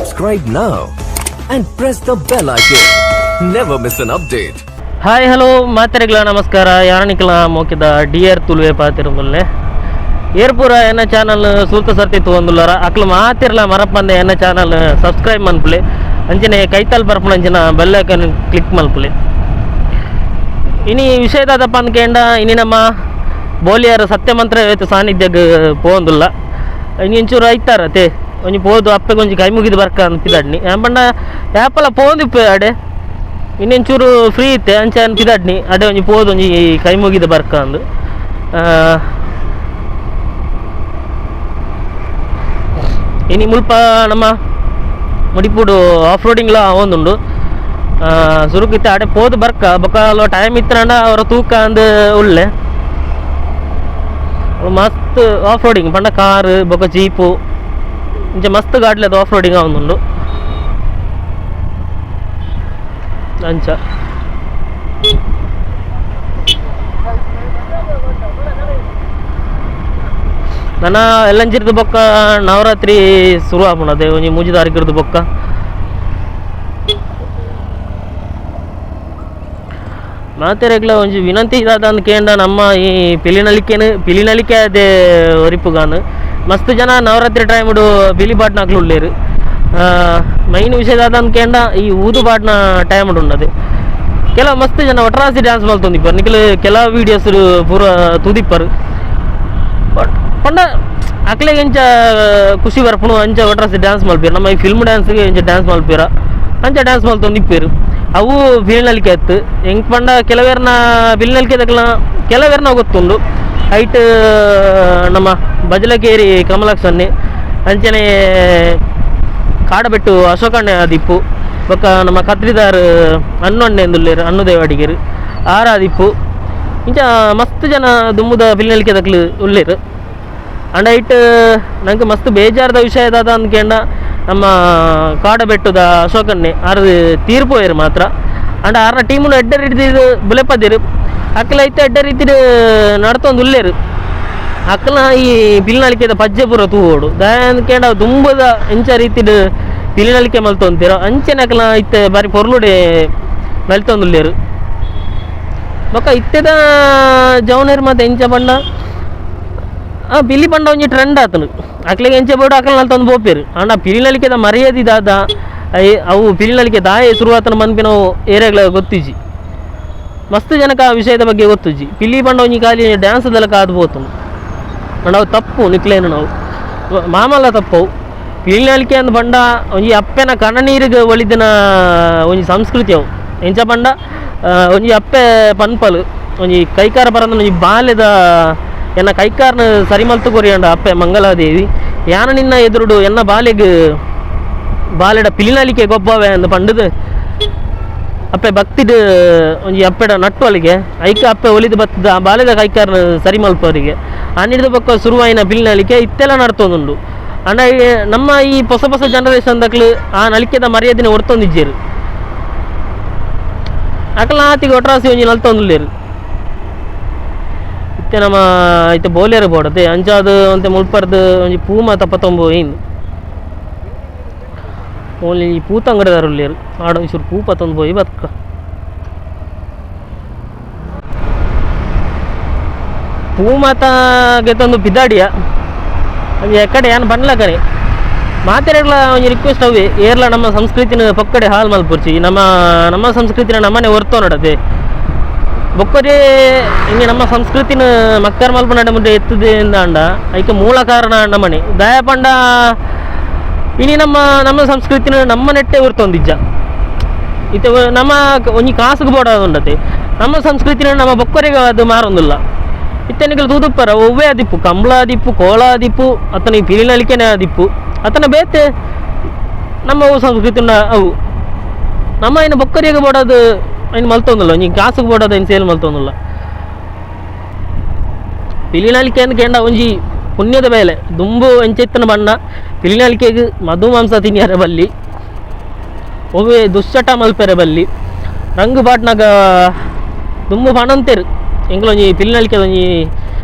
Subscribe now and press the bell icon. Never miss an update. Hi hello ಮಾತೆರೆಗಳ ನಮಸ್ಕಾರ ಯಾರನಿಕಲ ಮೋಕಿದ dear ತುಳುವೆ ಪಾತಿರುಂಗುಲ್ಲೆ ಏರ್ಪುರ ಎನ್ನ channel ಸೂತ ಸರ್ತಿ ತಗೊಂದುಲ್ಲಾರ ಅಕ್ಲು ಮಾತಿರ್ಲ ಮರಪ್ಪಂದೆ ಎನ್ನ ಚಾನಲ್ ಸಬ್ಸ್ಕ್ರೈಬ್ ಮನ್ಪುಲೆ ಅಂಚನೆ ಕೈತಲ್ ಬರ್ಪುಣಂಚಿನ ಬೆಲ್ ಐಕಾನ್ ಕ್ಲಿಕ್ ಮಲ್ಪುಲೆ ಇನಿ ವಿಷಯದಾದಪ್ಪ ಅಂದ್ಕೇಂಡ ಇನಿ ನಮ್ಮ ಬೋಲಿಯಾರ ಸತ್ಯಮಂತ್ರ ಇವತ್ತು ಸಾನ್ನಿಧ್ಯಕ್ಕೆ ಪೋಂದುಲ್ಲ ಇನಿ ಇಂಚೂರು ಐತಾರತೆ ಒಂಜಿ ಪೋದು ಅಪ್ಪೆ ಕೊಂಚ ಕೈ ಮುಗಿದು ಬರ್ಕ ಅನ್ಪಿದಾಡ್ನಿ ಪಂಡ ಯಾಪಲ ಪೋಂದಿಪ್ಪೆ ಅಡೆ ಇನ್ನೊಂಚೂರು ಫ್ರೀ ಇತ್ತೆ ಅಂಚೆ ಅನ್ಪಿದಾಡ್ನಿ ಅಡೆ ಒಂಜಿ ಪೋದು ಒಂಜಿ ಕೈ ಮುಗಿದು ಬರ್ಕ ಅಂದು ಇನಿ ಮುಲ್ಪ ನಮ್ಮ ಮುಡಿಪುಡು ಆಫ್ ರೋಡಿಂಗ್ಲ ಒಂದುಂಡು ಸುರುಕಿತ್ತೆ ಅಡೆ ಪೋದು ಬರ್ಕ ಬೊಕ್ಕ ಟೈಮ್ ಇತ್ತಂಡ ಅವರ ತೂಕ ಅಂದು ಉಳ್ಳೆ ಮಸ್ತ್ ಆಫ್ ರೋಡಿಂಗ್ ಪಂಡ ಕಾರು ಬೊಕ್ಕ ಜೀಪು ಇಂಚೆ ಮಸ್ತ್ ಗಾಡ್ಲೆ ಅದು ಆಫ್ ರೋಡಿಂಗ್ ಒಂದುಂಡು ಅಂಚ ನನ್ನ ಎಲ್ಲಂಚಿರ್ದು ಬೊಕ್ಕ ನವರಾತ್ರಿ ಶುರು ಆಪುಣದೆ ಒಂಜಿ 3 ತಾರೀಕಿರ್ದು ಬೊಕ್ಕ ಮಾತೆರೆಗ್ಲ ಒಂಜಿ ವಿನಂತಿ ಇದಾದ ಅಂದ್ಕೇಂಡ ನಮ್ಮ ಈ ಪಿಲಿನಲಿಕೆ ಅದೇ ಒರಿಪುಗಾನು ಮಸ್ತ್ ಜನ ನವರಾತ್ರಿ ಟೈಮ್ಡು ಬಿಲಿ ಬಾಟ್ನಾಕ್ಲು ಉಳ್ಳೇರು ಮೈನ್ ವಿಷಯದಾದ ಅಂದ್ಕೇಂಡ ಈ ಊದು ಬಾಟ್ನ ಟೈಮ್ಡು ಉಂಡದು ಕೆಲವು ಮಸ್ತ್ ಜನ ಒಟ್ರಾಸಿ ಡ್ಯಾನ್ಸ್ ಮಲ್ತೊಂದಿಪ್ಪರು ನಿಖಲು ಕೆಲವು ವೀಡಿಯೋಸ್ ಪೂರ ತೂದಿಪ್ಪರು ಪಂಡ ಅಕ್ಲೆಗೆ ಎಂಚ ಖುಷಿ ಬರ್ಪುಣು ಅಂಚ ಒಟ್ರಾಸಿ ಡ್ಯಾನ್ಸ್ ಮಲ್ಪೇರು ನಮ್ಮ ಈ ಫಿಲ್ಮ್ ಡ್ಯಾನ್ಸ್ಗೆ ಎಂಚ ಡ್ಯಾನ್ಸ್ ಮಲ್ಪೇರ ಅಂಚ ಡ್ಯಾನ್ಸ್ ಮಲ್ತೊಂದಿಪ್ಪೇರು ಅವು ಬಿಲಿನಲಿಕೆ ಅತ್ತು ಹೆಂಗೆ ಪಂಡ ಕೆಲವೇರ್ನ ಬಿಲಿನಲಿಕೆ ತಕ್ಕಲ ಕೆಲವೇರ್ನ ಗೊತ್ತುಂಡು ಹೈಟ್ ನಮ್ಮ ಬಜಲಕೇರಿ ಕಮಲಾಕ್ಷನ್ನೆ ಅಂಚನೆ ಕಾಡಬೆಟ್ಟು ಅಶೋಕಣ್ಣೆ ಆದಿಪ್ಪು ಬೊಕ್ಕ ನಮ್ಮ ಕತ್ರಿದಾರ್ ಅನ್ನೊಣ್ಣೆ ಎಂದುಲ್ಲೇರು ಅನ್ನುದೇವಾಡಿಗೇರು ಆರಾದಿಪ್ಪು ಇಂಚ ಮಸ್ತ್ ಜನ ದುಮ್ಮುದ ಬಿಲಿನಲಿಕೆ ತಕ್ಲು ಉಳ್ಳೇರು ಅಂಡ್ ಹೈಟ್ ನಂಗೆ ಮಸ್ತ್ ಬೇಜಾರದ ವಿಷಯದಾದ ಅಂದ್ಕೇಂಡ ನಮ್ಮ ಕಾಡಬೆಟ್ಟುದ ಅಶೋಕಣ್ಣೆ ಆರು ತೀರ್ಪೋಯರು ಮಾತ್ರ ಅಂಡ್ ಆರ್ನ ಟೀಮನ್ನು ಎಡ್ಡ ರೀತಿದು ಬುಲೆಪದಿರು ಅಕ್ಕಲ ಐತೆ ಎಡ್ಡ ರೀತಿದು ನಡ್ತೊಂದು ಉಳ್ಳೇರು ಅಕ್ಕಲ ಈ ಪಿಲಿನಲಿಕೆದ ಪಜ್ಜೆ ಪೂರ ತೂವೋಡು ದಾಯಂದ್ಕೇಂಡ ತುಂಬದ ಎಂಚ ರೀತಿಡು ಪಿಲಿನಲಿಕೆ ಮಲ್ತೊಂತೀರ ಅಂಚೆನ ಅಕ್ಕಲ ಇತ್ತೆ ಬಾರಿ ಪೊರ್ಲುಡೆ ಮಲ್ತೊಂದುಲ್ಲೇರು ಬೊಕ್ಕ ಇತ್ತೆದ ಜವನೇರು ಮತ್ತು ಎಂಚ ಪಂಡ ಪಿಲಿ ಪಂಡ ಒಂಜಿ ಟ್ರೆಂಡ್ ಆತನು ಅಕ್ಲಿಗೆ ಎಂಚೆ ಬೋಡು ಅಕ್ಕಲ ನಲ್ತೊಂದು ಬೋಪೇರು ಅಂಡ ಪಿಲಿನಲಿಕೆದ ಮರ್ಯಾದಿದಾದ ಅವು ಪಿಲಿನಲಿಕೆ ದಾಯ ಶುರುವಾತನ ಮನ್ಪಿನ ಏರಿಯಾಗಳ ಗೊತ್ತಿಜಿ ಮಸ್ತ್ ಜನಕ್ಕೆ ಆ ವಿಷಯದ ಬಗ್ಗೆ ಗೊತ್ತುಜಿ ಪಿಲಿ ಪಂಡ ಒಂಜಿ ಖಾಲಿ ಡ್ಯಾನ್ಸ್ದೆಲ್ಲ ಕಾದು ಬೋತು ಅಂಡ್ ಅವು ತಪ್ಪು ನಿಕ್ಲೇನು ನಾವು ಮಾಮಲ್ಲ ತಪ್ಪವು ಪಿಲಿನಲಿಕೆ ಅಂದ್ ಪಂಡ ಒಂಜಿ ಅಪ್ಪೆನ ಕಣ ನೀರಿಗೆ ಒಳಿದಿನ ಒಂಜಿ ಸಂಸ್ಕೃತಿ ಅವು ಎಂಚ ಪಂಡ ಒಂಜಿ ಅಪ್ಪೆ ಪನ್ಪಲು ಒಂಜಿ ಕೈಕಾರ ಪರಂದ ಒಂಜಿ ಬಾಲ್ಯದ ಎನ್ನ ಕೈಕಾರನ ಸರಿ ಮಲ್ತು ಕೊರಿಯಂಡ ಅಪ್ಪೆ ಮಂಗಲಾದೇವಿ ಯಾನ ನಿನ್ನ ಎದುರುಡು ಎನ್ನ ಬಾಲೆಡ ಪಿಲಿನಲಿಕೆ ಗೊಬ್ಬವೆ ಅಂದು ಪಂಡದು ಅಪ್ಪೆ ಭಕ್ತಿದು ಒಂಜಿ ಅಪ್ಪೆಡ ನಟ್ಟುವಳಿಗೆ ಐಕ ಅಪ್ಪೆ ಒಲಿದು ಬತ್ತದ ಆ ಬಾಲ್ಯದ ಕೈಕಾರನ ಸರಿ ಮಲ್ಪವರಿಗೆ ಅನ್ನಿಡ್ದ ಪಕ್ಕ ಶುರುವಾಯಿನ ಪಿಲಿನಲಿಕೆ ಇತ್ತೆಲ್ಲ ನಡ್ತೊಂದುಂಡು ಅಂಡ ನಮ್ಮ ಈ ಹೊಸ ಜನರೇಷನ್ದಕ್ಲು ಆ ನಲಿಕೆದ ಮರ್ಯಾದಿನ ಹೊರ್ತೊಂದಿಜ್ಜೇರು ಅಕಲ ಆತಿಗೆ ಒಟ್ರಾಸಿ ಒಂಜಿ ನಲ್ತೊಂದುಲ್ಲೇರು ಇತ್ತೆ ನಮ್ಮ ಇತ್ತೆ ಬೋಲಿಯರ್ ಬೋಡತೆ ಅಂಚಾದು ಅಂತೆ ಮುಲ್ಪರ್ದು ಒಂಜಿ ಪೂಮ ತಪ್ಪತ್ತೊಂಬು ಏನು ಓನ್ಲಿ ಈ ಪೂತಂಗಡದಾರು ಉಳ್ಳೇರು ಆಡ ಒಂಚೂರು ಪೂ ಪತ್ತೊಂದು ಪೋಯಿ ಬದುಕ ಪೂ ಮಾತ ಗೆತ್ತೊಂದು ಬಿದ್ದಾಡಿಯ ಅದು ಎಕಡೆ ಏನು ಬನ್ಲಕನೆ ಮಾತೆರೆಗ್ಲ ಒಂಜಿ ರಿಕ್ವೆಸ್ಟ್ ಅವೇ ಏರ್ಲ ನಮ್ಮ ಸಂಸ್ಕೃತಿನ ಪಕ್ಕಡೆ ಹಾಳು ಮಲ್ಪುರ್ಚಿ ನಮ್ಮ ಸಂಸ್ಕೃತಿನ ನಮ್ಮನೆ ಹೊರ್ತೋ ನಡತೆ ಬೊಕ್ಕರೆ ಹಿಂಗೆ ನಮ್ಮ ಸಂಸ್ಕೃತಿನ ಮಕ್ಕರ್ ಮಲ್ಪ ನಡ ಮುಂದೆ ಎತ್ತದೆ ಅಂಡ ಅದಕ್ಕೆ ಮೂಲ ಕಾರಣ ನಮ್ಮನೆ ದಯ ಪಂಡ ಇನಿ ನಮ್ಮ ಸಂಸ್ಕೃತಿನ ನಮ್ಮ ನೆಟ್ಟೆ ಹೊರ್ತೊಂದಿಜ್ಜ ಇತ್ತೆ ನಮ್ಮ ಒಂಜಿ ಕಾಸಿಗೆ ಬೋಡಾದುಂಡತೆ ನಮ್ಮ ಸಂಸ್ಕೃತಿನ ನಮ್ಮ ಬೊಕ್ಕರೆಗೆ ಅದು ಮಾರೊಂದಿಲ್ಲ ಇತ್ತೆನಿಗಳು ತೂದುಪ್ಪರ ಒವ್ವೇ ಆದಿಪ್ಪು ಕಂಬಳ ಆದಿಪ್ಪು ಕೋಲ ಆದಿಪ್ಪು ಅತನ ಈ ಪಿಲಿನಲಿಕೆನೇ ಆದಿಪ್ಪು ಅತನ ಬೇತೆ ನಮ್ಮ ಸಂಸ್ಕೃತಿ ಅವು ನಮ್ಮ ಇನ್ನು ಬೊಕ್ಕರಿಗೆ ಬೋಡೋದು ಇನ್ನು ಮಲ್ತೊಂದಿಲ್ಲ ಒಂಜಿ ಕಾಸಿಗೆ ಬೋಡೋದು ಇನ್ನು ಸೇಲ್ ಮಲ್ತೊಂದಿಲ್ಲ ಪಿಲಿನಲಿಕೆ ಅಂದ್ಕೇಂಡ ಒಂಜಿ ಪುಣ್ಯದ ಬೇಲೆ ದುಂಬು ಎಂಚೆತ್ತನ ಬಣ್ಣ ಪಿಲಿನಲಿಕೆಗೆ ಮಧು ಮಾಂಸ ತಿನ್ನಿಯರ ಬಲ್ಲಿ ಒವ್ವೇ ದುಶ್ಚಟ ಮಲ್ಪೆರೆ ಬಲ್ಲಿ ರಂಗು ಬಾಟ್ನಾಗ ದುಂಬು ಪಣಂತೇರು ಎಂಗ್ಲೊಂಜಿ ಪಿಲಿನಲಿಕೆ ಒಂಜಿ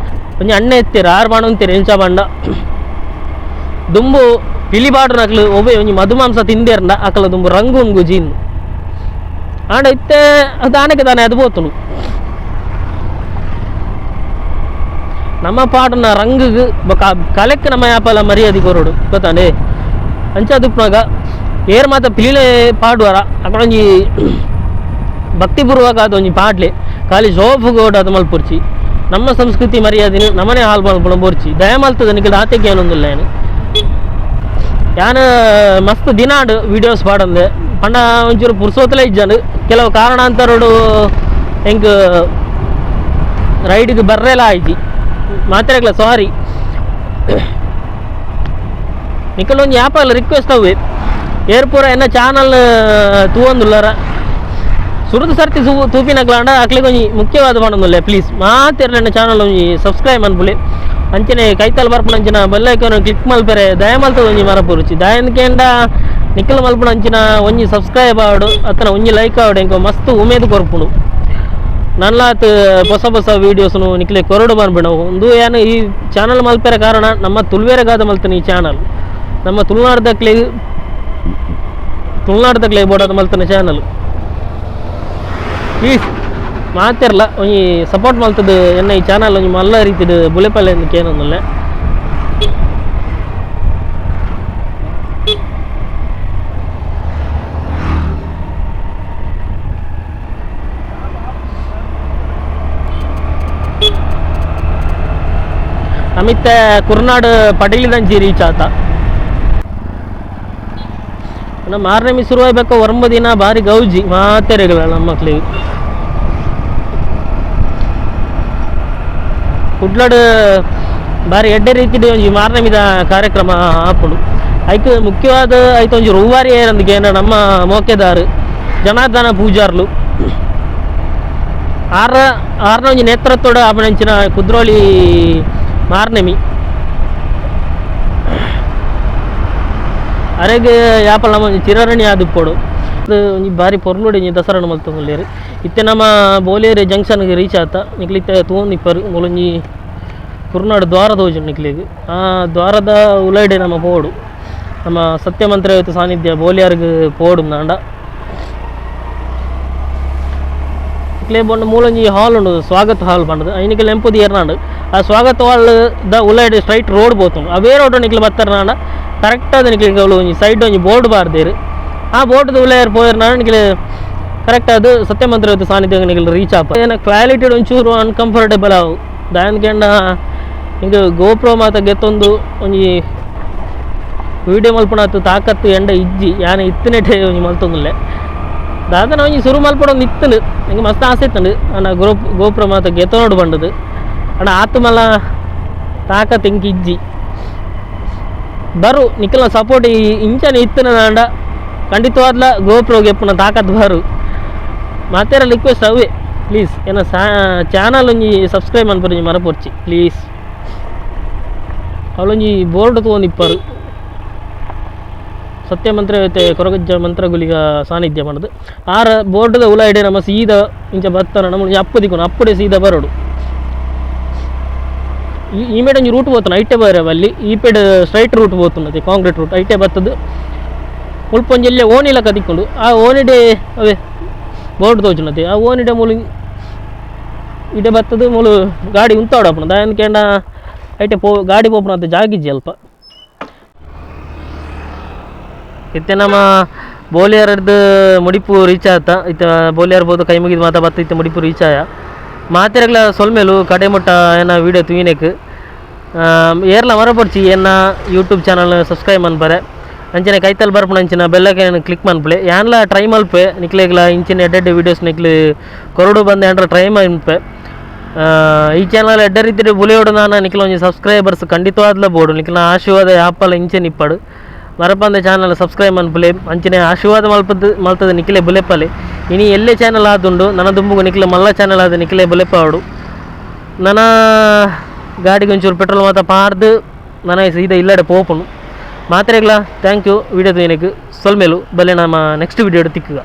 ಅಣ್ಣೆ ಎತ್ತೇರು ಆರು ಪಣ ಅಂತೀರು ಎಂಚ ಬಂಡ ದುಂಬು ಪಿಲಿಬಾಡು ನಕ್ಲು ಒಬ್ಬ ಒಂಜಿ ಮಧುಮಾಂಸ ತಿಂದೇರ್ಂಡ ಅಕಲ ತುಂಬ ರಂಗು ಉಂಗು ಜೀನ್ ಆಂಡ ಇತ್ತೆ ದಾನಕ್ಕೆ ದಾನೆ ಅದು ಬೋತುನು ನಮ್ಮ ಪಾಟನ ರಂಗಿಗೆ ಕಲೆಕ್ಕೆ ನಮ್ಮ ಯಾಪಲ್ಲ ಮರ್ಯಾದೆ ಕೊರೋಡು ಗೊತ್ತಾಂಡೆ ಅಂಚದುಪ್ನಾಗ ಏರ್ ಮಾತ ಪಿಲೀಲೆ ಪಾಡುವಾರ ಅಕೊಂಜಿ ಭಕ್ತಿಪೂರ್ವಕ ಅದು ಒಂಜಿ ಪಾಡ್ಲೆ ಖಾಲಿ ಜೋಫುಗೋಡು ಅದು ಮಲ್ಪುರ್ಚಿ ನಮ್ಮ ಸಂಸ್ಕೃತಿ ಮರ್ಯಾದಿನ ನಮ್ಮನೆ ಹಾಲು ಮಲ್ಪುಣ ಬೋರ್ಚಿ ದಯ ಮಲ್ತದ ನಿಖಿಲ್ ಆತೆಗೆ ಏನೊಂದಿಲ್ಲ ಏನು ಯಾನ ಮಸ್ತ್ ದಿನಾಡು ವೀಡಿಯೋಸ್ ಪಾಡಂದೆ ಪಂಡ ಒಂಚೂರು ಪುರ್ಸೋತಲೇ ಇಜ್ಜಾನು ಕೆಲವು ಕಾರಣಾಂತರಡು ಹೆಂಗೆ ರೈಡಿಗೆ ಬರ್ರೆಲ್ಲ ಆಯ್ತು ಮಾತಾಡಲ್ಲ ಸಾರಿ ನಿಖಿಲ್ ಒಂದು ಯಾಪ ಅಲ್ಲ ರಿಕ್ವೆಸ್ಟ್ ಅವೆ ಏರ್ಪೂರ ಎನ್ನ ಚಾನಲ್ ತೂವೊಂದುಲ್ಲಾರ ಸುರದು ಸರ್ತಿ ತೂಪಿನಕ್ಲಾಂಡ ಅಕ್ಲಿಗೆ ಒಂಜಿ ಮುಖ್ಯವಾದ ಮಾಡೋದಿಲ್ಲ ಪ್ಲೀಸ್ ಮಾತಿರಲಿ ನನ್ನ ಚಾನಲ್ ಒಂಜಿ ಸಬ್ಸ್ಕ್ರೈಬ್ ಅನ್ಪುಲಿ ಅಂಚನೆ ಕೈತಲ್ ಬರ್ಪುಣ ಅಂಚಿನ ಬೆಲ್ಲೈಕನ್ ಕ್ಲಿಕ್ ಮಲ್ಪೆರೆ ದಯ ಮಲ್ತದ ಒಂಜಿ ಮರಪುರುಚಿ ದಯನ್ಕೇಂಡ ನಿಖಿಲ್ ಮಲ್ಪುಣ ಅಂಚಿನ ಒಂಜಿ ಸಬ್ಸ್ಕ್ರೈಬ್ ಆವಡು ಅತ್ತನ ಒಂಜಿ ಲೈಕ್ ಆವಡು ಇಂಕೊ ಮಸ್ತ್ ಉಮೇದು ಕೊರ್ಪುಣು ನನ್ಲಾತ್ ಹೊಸ ಹೊಸ ವೀಡಿಯೋಸ್ನು ನಿಖಿಲೆ ಕೊರಡು ಬಂದ್ಬಿಡ ಒಂದು ಏನು ಈ ಚಾನಲ್ ಮಲ್ಪೆರ ಕಾರಣ ನಮ್ಮ ತುಳುವೆರೆಗಾದ ಮಲ್ತಾನೆ ಈ ಚಾನಲ್ ನಮ್ಮ ತುಳುನಾಡದಕ್ಲೆ ಬೋಡೋದು ಮಲ್ತಾನೆ ಚಾನಲ್ ಪ್ಲೀಸ್ ಮಾತಿರಲ್ಲ ಒಂಜಿ ಸಪೋರ್ಟ್ ಮಲ್ತದ್ದು ಎನ್ನ ಈ ಚಾನಲ್ ಒಂಜಿ ಮಲ್ಲ ರೀತಿದು ಬುಲೆಪಲ್ಲೆ ಅಂತ ಏನೊಂದಲ್ಲ ಅಮಿತ್ ಕುರ್ನಾಡು ಪಡೀಲಿದಂಚಿ ರೀಚ್ ಆತ ನಮ್ಮ 6ನೇ ಮಿ ಶುರುವಾಗಬೇಕು 9 ದಿನ ಭಾರಿ ಗೌಜಿ ಮಾತೆರೆಗಳ ನಮ್ಮ ಮಕ್ಳಿಗೆ ಕುಡ್ಲಾಡು ಭಾರಿ ಎಡ್ಡೆ ರೀತಿಯ ಒಂಜಿ 6ನೇ ಮಿದ ಕಾರ್ಯಕ್ರಮ ಆಪುಂಡು ಐಕ್ ಮುಖ್ಯವಾದ ಐತ ಒಂಜಿ ರೂವಾರಿ ಏರಂದಿಗೆ ನಮ್ಮ ಮೋಕೆದಾರು ಜನಾರ್ದನ ಪೂಜಾರ್ಲು ಆರ್ನ ಒಂಜಿ ನೇತೃತ್ವದ ಆಪಣಂಚಿನ ಕುದ್ರೋಳಿ 6ನೇ ಮಿ ಅರೆಗೆ ಯಾಪಲ್ ನಮ್ಮ ಒಂಜಿ ಚಿರರಣಿ ಆದಿಪ್ಪೋಡು ಅದು ಒಂಜಿ ಭಾರಿ ಪೊರ್ಲುಡೆ ಒಂಜಿ ದಸರಾನು ಮಲ್ತೊಂದುಲ್ಲೆರ್ ಇತ್ತೆ ನಮ್ಮ ಬೋಲಿಯರ್ ಜಂಕ್ಷನ್ಗೆ ರೀಚ್ ಆತ ನಿಕ್ಲಿತ್ತೆ ತೂಂದಿಪ್ಪರು ಮೂಲೊಂಜಿ ಕುರ್ನಾಡು ದ್ವಾರದ ಹೋಜು ನಿಕ್ಲಿಗೆ ಆ ದ್ವಾರದ ಉಲೈಡೆ ನಮ್ಮ ಪೋಡು ನಮ್ಮ ಸತ್ಯಮಂತ್ರ ಸಾನ್ನಿಧ್ಯ ಬೋಲಿಯಾರ್ಗೆ ಪೋಡು ನಾಂಡ ಇಕ್ಲೇ ಬಂದು ಮೂಲೊಂಜಿ ಹಾಲ್ ಉಂಡು ಸ್ವಾಗತ ಹಾಲ್ ಪಂಡದು ಐನಿಗೆ ಎಂಪುದು ಏರ್ನಾಂಡು ಆ ಸ್ವಾಗತ ಹಾಲ್ ದ ಉಲೈಡೆ ಸ್ಟ್ರೈಟ್ ರೋಡ್ ಬೋತುಂಡು ಅವೇ ರೋಡ್ ನಿಕ್ಲೆ ಬತ್ತಾರ ಕರೆಕ್ಟ್ ಅದು ನಿಕ್ಲಿಗೆ ಒಂಜಿ ಸೈಡ್ ಒಂಜಿ ಬೋರ್ಡ್ ಬಾರ್ದೇರು ಆ ಬೋರ್ಡ್ದು ಉಲೈಯರ್ ಪೋಯರ್ನಾಡ ನಿಕ್ಲೆ ಕರೆಕ್ಟ್ ಅದು ಸತ್ಯಮಂತ್ರ ಸಾನ್ನಿಧ್ಯ ನಿಕ್ಲೆ ರೀಚ್ ಆಪ ಏನ ಕ್ವಾಲಿಟಿ ಒಂಚೂರು ಅನ್ಕಂಫರ್ಟೇಬಲ್ ಅವು ದಾನ್ಕೆಂಡ ಹಿಂಗೆ ಗೋಪ್ರೋ ಮಾತ ಗೆತ್ತೊಂದು ಒಂಜಿ ವೀಡಿಯೋ ಮಲ್ಪುಣತ್ತು ತಾಕತ್ತು ಎಂಡ ಇಜ್ಜಿ ಯಾನ ಇತ್ತನೆಟೆ ಒಂಜಿ ಮಲ್ತೊಂದುಲ್ಲೆ ದಾದನ ಒಂಜಿ ಸುರು ಮಲ್ಪಡೊಂದು ಇತ್ತನು ನಂಗೆ ಮಸ್ತ್ ಆಸೆ ಇತ್ತಂಡು ಅಣ್ಣ ಗೋಪ್ರೋ ಮಾತ ಗೆತ್ತೋಡು ಬಂಡದು ಅಣ್ಣ ಆತು ಮಲ್ಲ ತಾಕತ್ತು ಹಿಂಗೆ ಇಜ್ಜಿ ಬರು ನಿಖಿಲ್ನ ಸಪೋರ್ಟ್ ಇಂಚನೆ ಇತ್ತನ ನಾಂಡ ಖಂಡಿತವಾದ್ಲ ಗೋಪ್ರೋ ಗೆಪ್ಪುನ ತಾಕತ್ ಬರು ಮಾತೇರ ರಿಕ್ವೆಸ್ಟ್ ಅವೇ ಪ್ಲೀಸ್ ಏನ ಚಾನಲ್ ಒಂಜಿ ಸಬ್ಸ್ಕ್ರೈಬ್ ಅನ್ಪರು ಮರಪೊರ್ಚಿ ಪ್ಲೀಸ್ ಅವಳೊಂಜಿ ಬೋರ್ಡ್ ತೊಗೊಂಡಿಪ್ಪರು ಸತ್ಯಮಂತ್ರ ಕೊರಗಜ್ಜ ಮಂತ್ರಗುಲಿಗ ಸಾನ್ನಿಧ್ಯ ಮಾಡೋದು ಆರ ಬೋರ್ಡ್ದ ಉಲಾಯಿಡೆ ನಮ್ಮ ಸೀದಾ ಇಂಚ ಬತ್ತಾನ ನಮ್ಮ ಅಪ್ಪದಿಕ್ಕೋನು ಅಪ್ಪಡೆ ಸೀದಾ ಬರೋಡು ಈ ಮೇಡ್ ಒಂಜಿ ರೂಟ್ పోతున్నా ಐಟೆ ಬರವಲ್ಲಿ ಈ ಪೇಡ್ ಸ್ಟ್ರೈಟ್ ರೂಟ್ పోతున్నది ಕಾಂಕ್ರೀಟ್ ರೂಟ್ ಐಟೆ ಬತ್ತದು ಮುಲ್ಪ ಒಂಜಿ ಎಲ್ಲೆ ಓಣಿಲ ಕದಿಕ್ಕೊಂಡು ಆ ಓಣಿಡೆ ಅವೇ ಬೋರ್ಡ್ ತೋಜುನದೆ ಆ ಓಣಿಡೆ ಮೂಲು ಇಡೆ ಬತ್ತದು ಮೂಲು ಗಾಡಿ ಉಂತಾಡಪ್ಪನ ದಾಯನ್ ಕೇಂಡ ಐಟೆ ಗಾಡಿ ಪೋಪನ ಅಂತ ಜಾಗಿಜ್ಜಿ ಅಲ್ಪ ಇತ್ತೆ ನಮ್ಮ ಬೋಲಿಯರ್ದು ಮುಡಿಪು ರೀಚ್ ಆತ ಇತ್ತ ಬೋಲಿಯರ್ ಬೋದು ಕೈ ಮುಗಿದು ಮಾತಾ ಬತ್ತ ಇತ್ತೆ ಮುಡಿಪು ರೀಚ್ ಆಯ ಮಾತಿರಗ್ಲ ಸೊಲ್ಮೇಲು ಕಡೆ ಮುಟ್ಟ ಏನ ವೀಡಿಯೋ ತುಯಿನೆಕ್ ಏರ್ಲ ಮರಪಡ್ಚಿ ಏನ ಯೂಟ್ಯೂಬ್ ಚಾನಲ್ ಸಬ್ಸ್ಕ್ರೈಬ್ ಮನ್ಪರೆ ಅಂಚನೆ ಕೈತಲ್ ಬರ್ಪುಣ ಅಂಚಿನ ಬೆಲ್ಲಕ್ಕೆ ಕ್ಲಿಕ್ ಮನ್ಪಲೆ ಯಾನ್ಲ ಟ್ರೈ ಮಲ್ಪೆ ನಿಕ್ಲೆಗ್ಲ ಇಂಚಿನ ಎಡ್ಡೆ ವೀಡಿಯೋಸ್ ನಿಕ್ಲು ಕೊರಡು ಬಂದೆ ಅಂಡ್ರ ಟ್ರೈ ಮನ್ಪೆ ಈ ಚಾನಲ್ ಎಡ್ಡೆ ರೀತಿ ಬುಲಿಯೋಡು ನಾನು ನಿಕ್ಲ ಒಂಜಿ ಸಬ್ಸ್ಕ್ರೈಬರ್ಸ್ ಖಂಡಿತವಾದ್ಲ ಬೋಡು ನಿಕ್ಲ ಆಶೀರ್ವಾದ ಯಾಪಲ್ಲ ಇಂಚೆ ನಿಪ್ಪಡು ಮರಪಂದ ಚಾನಲ್ ಸಬ್ಸ್ಕ್ರೈಬ್ ಮನ್ಪಲೆ ಅಂಚನೆ ಆಶೀರ್ವಾದ ಮಲ್ತದ ನಿಕ್ಲೆ ಬುಲೆಪ್ಪಲೆ ಇನಿ ಎಲ್ಲೇ ಚಾನಲ್ ಆದುಂಡು ನನ್ನ ದುಂಬುಗು ನಿಕ್ಲೆ ಮಲ್ಲ ಚಾನಲ್ ಆದ ನಿಕ್ಲೆ ಬುಲೆಪ್ಪಾಡು ನನ್ನ ಗಾಡಿಗೆ ಒಂಚೂರು ಪೆಟ್ರೋಲ್ ಮಾತ ಪಾರ್ದು ನನ್ನ ಸೀದಾ ಇಲ್ಲಡೆ ಪೋಪುನು ಮಾತ್ರೆಗ್ಲ ಥ್ಯಾಂಕ್ ಯು ವೀಡಿಯೋ ಏನಕ್ಕೆ ಸೊಲ್ಮೇಲು ಬಲ್ಲೆ ನಮ್ಮ ನೆಕ್ಸ್ಟ್ ವೀಡಿಯೋ ತಿಕ್ಕುಗ